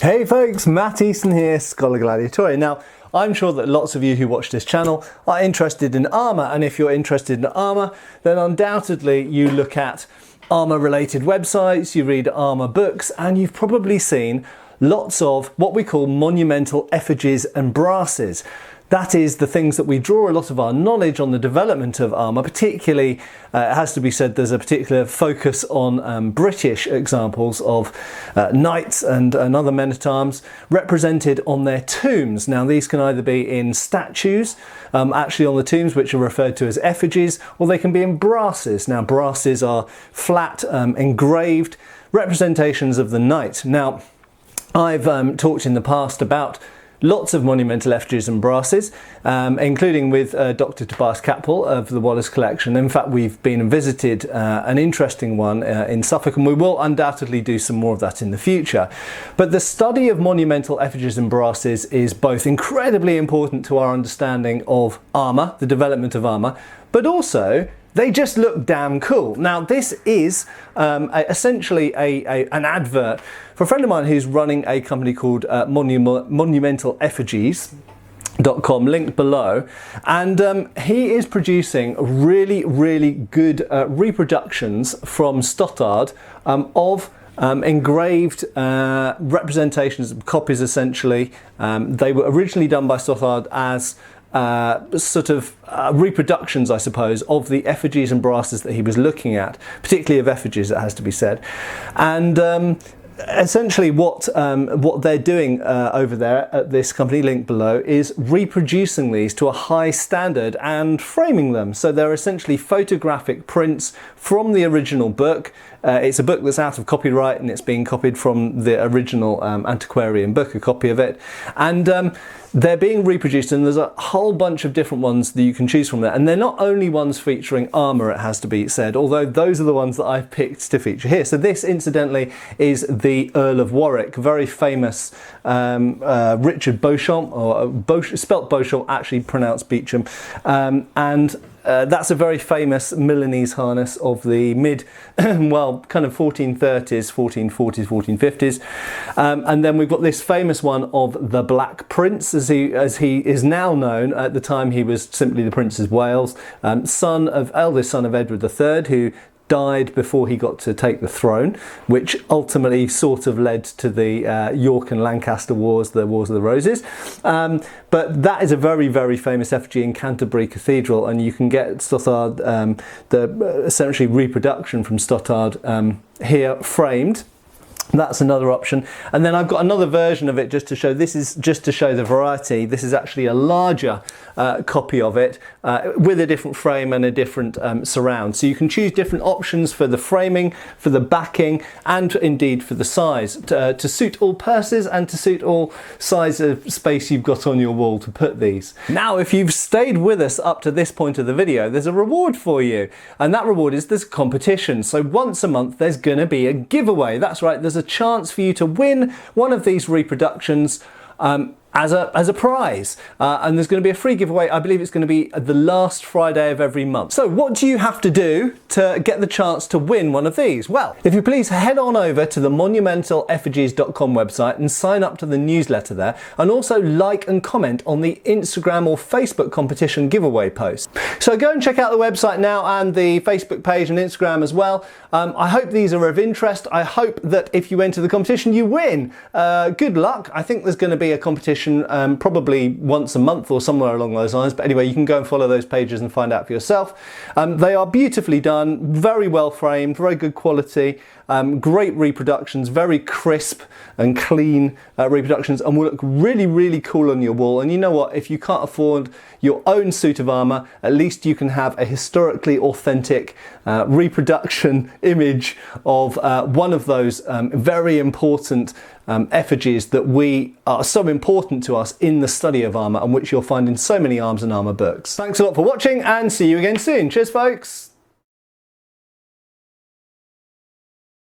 Hey folks, Matt Easton here, Scholar Gladiatorian. Now, I'm sure that lots of you who watch this channel are interested in armour, and if you're interested in armour, then undoubtedly you look at armour related websites, you read armour books, and you've probably seen lots of what we call monumental effigies and brasses. That is the things that we draw a lot of our knowledge on the development of armour, particularly, it has to be said, there's a particular focus on British examples of knights and other men-at-arms represented on their tombs. Now these can either be in statues, actually on the tombs, which are referred to as effigies, or they can be in brasses. Now brasses are flat, engraved representations of the knight. Now I've talked in the past about lots of monumental effigies and brasses, including with Dr. Tobias Capel of the Wallace Collection. In fact, we've been and visited an interesting one in Suffolk, and we will undoubtedly do some more of that in the future. But the study of monumental effigies and brasses is both incredibly important to our understanding of armour, the development of armour, but also they just look damn cool. Now this is essentially an advert for a friend of mine who's running a company called Monumental Effigies.com, linked below, and he is producing really good reproductions from Stothard of engraved representations, copies essentially. They were originally done by Stothard as sort of reproductions, I suppose, of the effigies and brasses that he was looking at, particularly of effigies, it has to be said. And essentially what they're doing over there at this company linked below is reproducing these to a high standard and framing them. So they're essentially photographic prints from the original book. It's a book that's out of copyright and it's being copied from the original antiquarian book, a copy of it. And they're being reproduced, and there's a whole bunch of different ones that you can choose from there. And they're not only ones featuring armour, it has to be said, although those are the ones that I've picked to feature here. So this, incidentally, is the Earl of Warwick, very famous Richard Beauchamp, or spelt Beauchamp, actually pronounced Beauchamp, and that's a very famous Milanese harness of the mid, well, kind of 1430s, 1440s, 1450s. And then we've got this famous one of the Black Prince, as he is now known. At the time he was simply the Prince of Wales, eldest son of Edward III, who died before he got to take the throne, which ultimately sort of led to the York and Lancaster Wars, the Wars of the Roses. But that is a very famous effigy in Canterbury Cathedral, and you can get Stothard, the essentially reproduction from Stothard here framed. That's another option. And then I've got another version of it just to show, this is just to show the variety. This is actually a larger copy of it with a different frame and a different surround. So you can choose different options for the framing, for the backing, and indeed for the size to suit all purses and to suit all size of space you've got on your wall to put these. Now, if you've stayed with us up to this point of the video, there's a reward for you. And that reward is this competition. So once a month, there's gonna be a giveaway. That's right, there's a chance for you to win one of these reproductions as a prize, and there's going to be a free giveaway. I believe it's going to be the last Friday of every month. So what do you have to do to get the chance to win one of these? Well, if you please head on over to the monumentaleffigies.com website and sign up to the newsletter there, and also like and comment on the Instagram or Facebook competition giveaway post. So go and check out the website now and the Facebook page and Instagram as well. I hope these are of interest. I hope that if you enter the competition you win. Good luck. I think there's going to be a competition probably once a month or somewhere along those lines, but anyway, you can go and follow those pages and find out for yourself. They are beautifully done, very well framed, very good quality, great reproductions, very crisp and clean reproductions, and will look really cool on your wall. And you know what, if you can't afford your own suit of armour, at least you can have a historically authentic reproduction image of one of those very important effigies that are so important to us in the study of armour, and which you'll find in so many arms and armour books. Thanks a lot for watching, and see you again soon. Cheers folks!